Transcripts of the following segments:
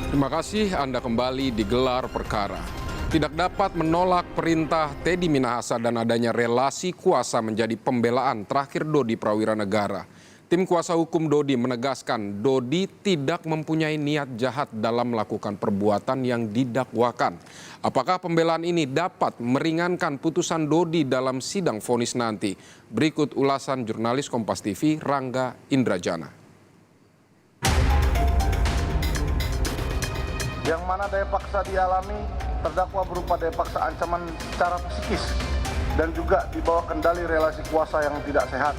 Terima kasih Anda kembali di Gelar Perkara. Tidak dapat menolak perintah Teddy Minahasa dan adanya relasi kuasa menjadi pembelaan terakhir Dodi Prawira Negara. Tim kuasa hukum Dodi menegaskan Dodi tidak mempunyai niat jahat dalam melakukan perbuatan yang didakwakan. Apakah pembelaan ini dapat meringankan putusan Dodi dalam sidang vonis nanti? Berikut ulasan jurnalis Kompas TV Rangga Indrajana. Yang mana daya paksa dialami, terdakwa berupa daya paksa ancaman secara psikis dan juga di bawah kendali relasi kuasa yang tidak sehat.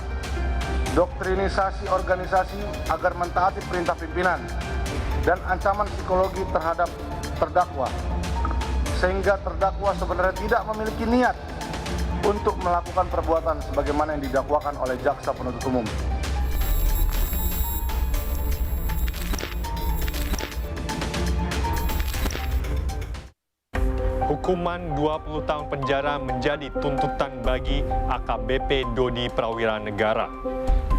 Doktrinisasi organisasi agar mentaati perintah pimpinan dan ancaman psikologi terhadap terdakwa. Sehingga terdakwa sebenarnya tidak memiliki niat untuk melakukan perbuatan sebagaimana yang didakwakan oleh jaksa penuntut umum. Hukuman 20 tahun penjara menjadi tuntutan bagi AKBP Dodi Prawira Negara.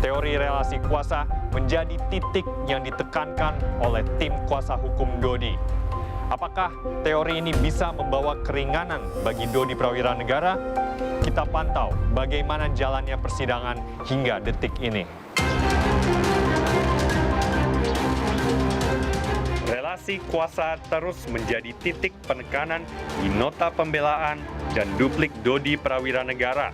Teori relasi kuasa menjadi titik yang ditekankan oleh tim kuasa hukum Dodi. Apakah teori ini bisa membawa keringanan bagi Dodi Prawira Negara? Kita pantau bagaimana jalannya persidangan hingga detik ini. Relasi kuasa terus menjadi titik penekanan di nota pembelaan dan duplik Dodi Prawira Negara.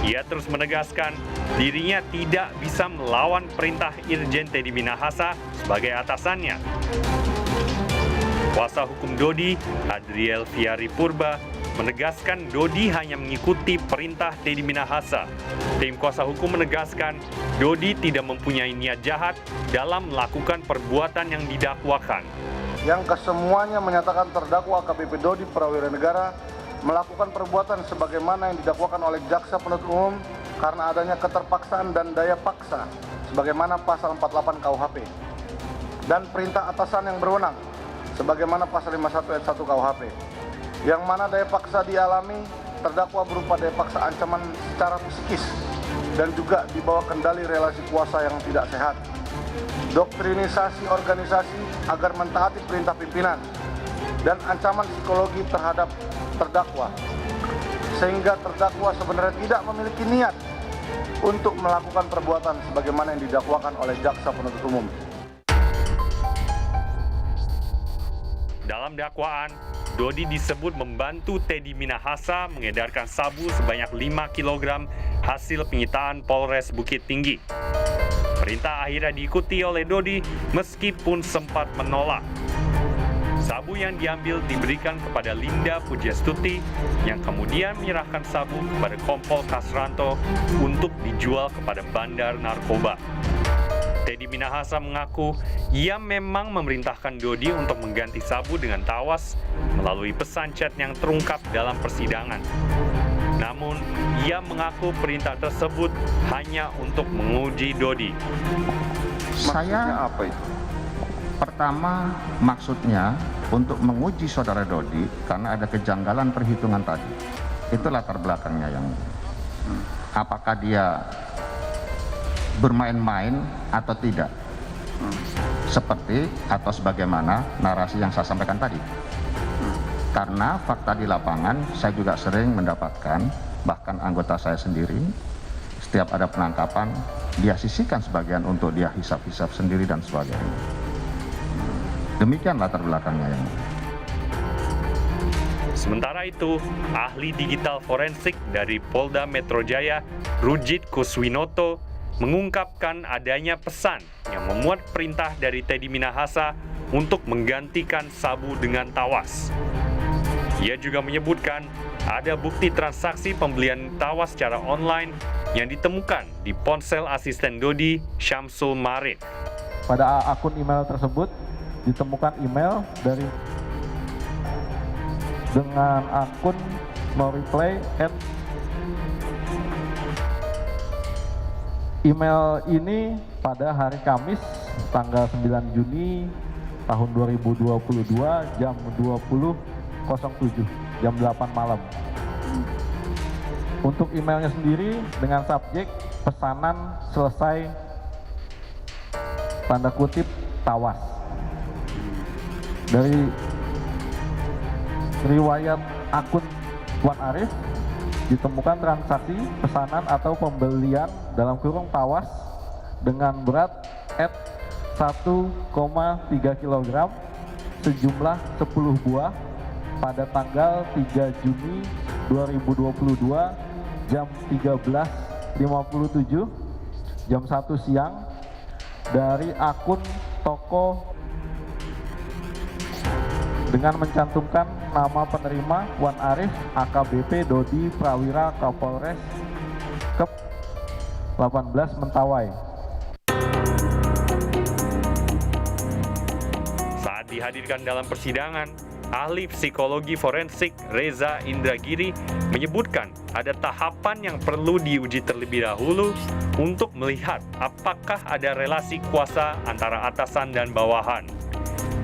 Ia terus menegaskan dirinya tidak bisa melawan perintah Irjen Teddy Minahasa sebagai atasannya. Kuasa hukum Dodi, Adriel Fiari Purba, menegaskan Dodi hanya mengikuti perintah Teddy Minahasa. Tim kuasa hukum menegaskan Dodi tidak mempunyai niat jahat dalam melakukan perbuatan yang didakwakan. Yang kesemuanya menyatakan terdakwa AKBP Dodi Prawira Negara melakukan perbuatan sebagaimana yang didakwakan oleh jaksa penuntut umum karena adanya keterpaksaan dan daya paksa sebagaimana pasal 48 KUHP dan perintah atasan yang berwenang sebagaimana pasal 51 ayat 1 KUHP. Yang mana daya paksa dialami, terdakwa berupa daya paksa ancaman secara psikis dan juga di bawah kendali relasi kuasa yang tidak sehat. Doktrinisasi organisasi agar mentaati perintah pimpinan dan ancaman psikologi terhadap terdakwa. Sehingga terdakwa sebenarnya tidak memiliki niat untuk melakukan perbuatan sebagaimana yang didakwakan oleh jaksa penuntut umum. Dalam dakwaan, Dodi disebut membantu Teddy Minahasa mengedarkan sabu sebanyak 5 kg hasil penyitaan Polres Bukit Tinggi. Perintah akhirnya diikuti oleh Dodi meskipun sempat menolak. Sabu yang diambil diberikan kepada Linda Pujastuti yang kemudian menyerahkan sabu kepada Kompol Kasranto untuk dijual kepada bandar narkoba. Teddy Minahasa mengaku ia memang memerintahkan Dodi untuk mengganti sabu dengan tawas melalui pesan chat yang terungkap dalam persidangan. Namun, ia mengaku perintah tersebut hanya untuk menguji Dodi. Saya apa itu? pertama maksudnya untuk menguji saudara Dodi karena ada kejanggalan perhitungan tadi. Itu latar belakangnya yang apakah dia bermain-main atau tidak. Seperti atau sebagaimana narasi yang saya sampaikan tadi. Karena fakta di lapangan saya juga sering mendapatkan, bahkan anggota saya sendiri, setiap ada penangkapan, dia sisihkan sebagian untuk dia hisap-hisap sendiri dan sebagainya. Demikian latar belakangnya yang. Sementara itu, ahli digital forensik dari Polda Metro Jaya, Rujit Kuswinoto, mengungkapkan adanya pesan yang memuat perintah dari Teddy Minahasa untuk menggantikan sabu dengan tawas. Ia juga menyebutkan ada bukti transaksi pembelian tawas secara online yang ditemukan di ponsel asisten Dodi, Syamsul Marid. Pada akun email tersebut ditemukan email dari dengan akun @. Email ini pada hari Kamis tanggal 9 Juni tahun 2022 jam 20.07 jam 8 malam. Untuk emailnya sendiri dengan subjek pesanan selesai tanda kutip tawas. Dari riwayat akun Wan Arif ditemukan transaksi pesanan atau pembelian dalam kurung tawas dengan berat 1,3 kg sejumlah 10 buah pada tanggal 3 Juni 2022 jam 13.57 jam 1 siang dari akun toko dengan mencantumkan nama penerima Wan Arif AKBP Dodi Prawira Kapolres Kep 18 Mentawai. Saat dihadirkan dalam persidangan, ahli psikologi forensik Reza Indragiri menyebutkan ada tahapan yang perlu diuji terlebih dahulu untuk melihat apakah ada relasi kuasa antara atasan dan bawahan,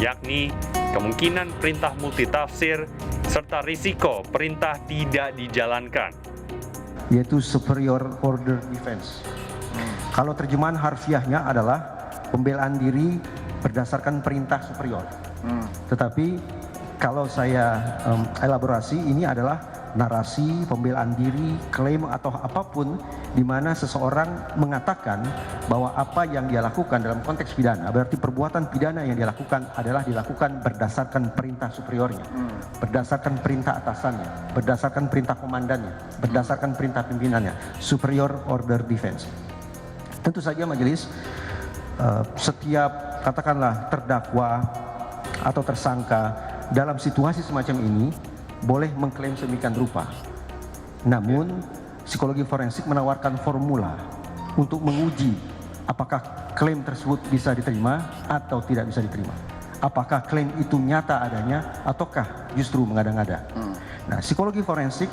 yakni kemungkinan perintah multitafsir serta risiko perintah tidak dijalankan. Yaitu superior order defense. Kalau terjemahan harfiahnya adalah pembelaan diri berdasarkan perintah superior. Tetapi kalau saya elaborasi, ini adalah narasi, pembelaan diri, klaim atau apapun di mana seseorang mengatakan bahwa apa yang dia lakukan dalam konteks pidana, berarti perbuatan pidana yang dia lakukan adalah dilakukan berdasarkan perintah superiornya, berdasarkan perintah atasannya, berdasarkan perintah komandannya, berdasarkan perintah pimpinannya, superior order defense. Tentu saja majelis, setiap katakanlah terdakwa atau tersangka dalam situasi semacam ini boleh mengklaim sedemikian rupa. Namun psikologi forensik menawarkan formula untuk menguji apakah klaim tersebut bisa diterima atau tidak bisa diterima. Apakah klaim itu nyata adanya ataukah justru mengada-ngada. Nah, psikologi forensik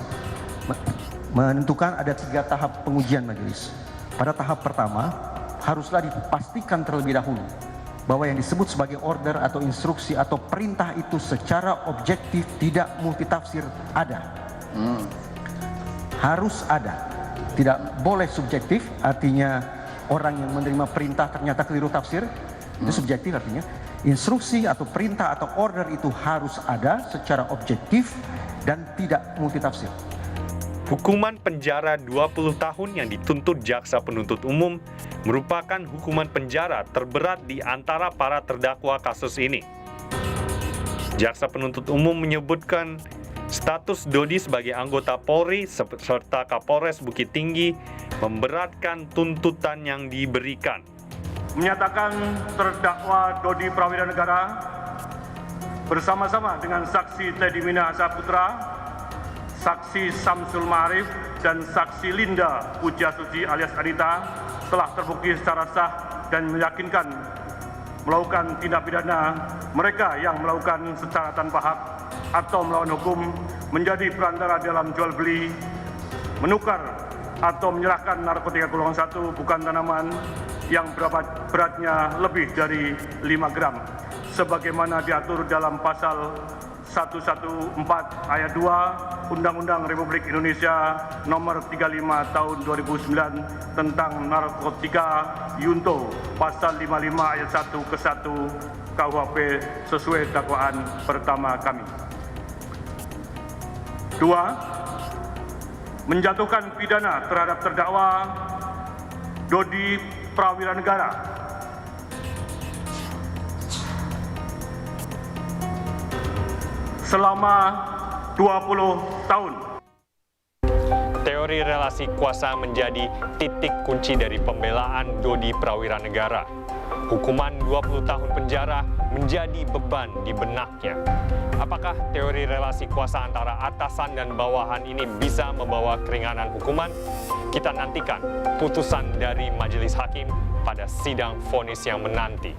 menentukan ada 3 tahap pengujian majelis. Pada tahap pertama haruslah dipastikan terlebih dahulu bahwa yang disebut sebagai order atau instruksi atau perintah itu secara objektif tidak multitafsir ada. Harus ada. Tidak boleh subjektif, artinya orang yang menerima perintah ternyata keliru tafsir, itu subjektif artinya. Instruksi atau perintah atau order itu harus ada secara objektif dan tidak multitafsir. Hukuman penjara 20 tahun yang dituntut jaksa penuntut umum merupakan hukuman penjara terberat di antara para terdakwa kasus ini. Jaksa penuntut umum menyebutkan status Dodi sebagai anggota Polri serta Kapolres Bukit Tinggi memberatkan tuntutan yang diberikan. Menyatakan terdakwa Dodi Prawira Negara bersama-sama dengan saksi Teddy Minahasa Putra, saksi Samsul Ma'arif, dan saksi Linda Pujiastuti alias Anita telah terbukti secara sah dan meyakinkan melakukan tindak pidana mereka yang melakukan secara tanpa hak atau melawan hukum menjadi perantara dalam jual beli, menukar atau menyerahkan narkotika golongan 1 bukan tanaman yang beratnya lebih dari 5 gram sebagaimana diatur dalam pasal 114 ayat 2 Undang-Undang Republik Indonesia Nomor 35 Tahun 2009 tentang narkotika Yunto pasal 55 ayat 1 ke 1 KUHP sesuai dakwaan pertama kami. 2. Menjatuhkan pidana terhadap terdakwa Dodi Prawira Negara selama 20 tahun. Teori relasi kuasa menjadi titik kunci dari pembelaan Dodi Prawira Negara. Hukuman 20 tahun penjara menjadi beban di benaknya. Apakah teori relasi kuasa antara atasan dan bawahan ini bisa membawa keringanan hukuman? Kita nantikan putusan dari majelis hakim pada sidang vonis yang menanti.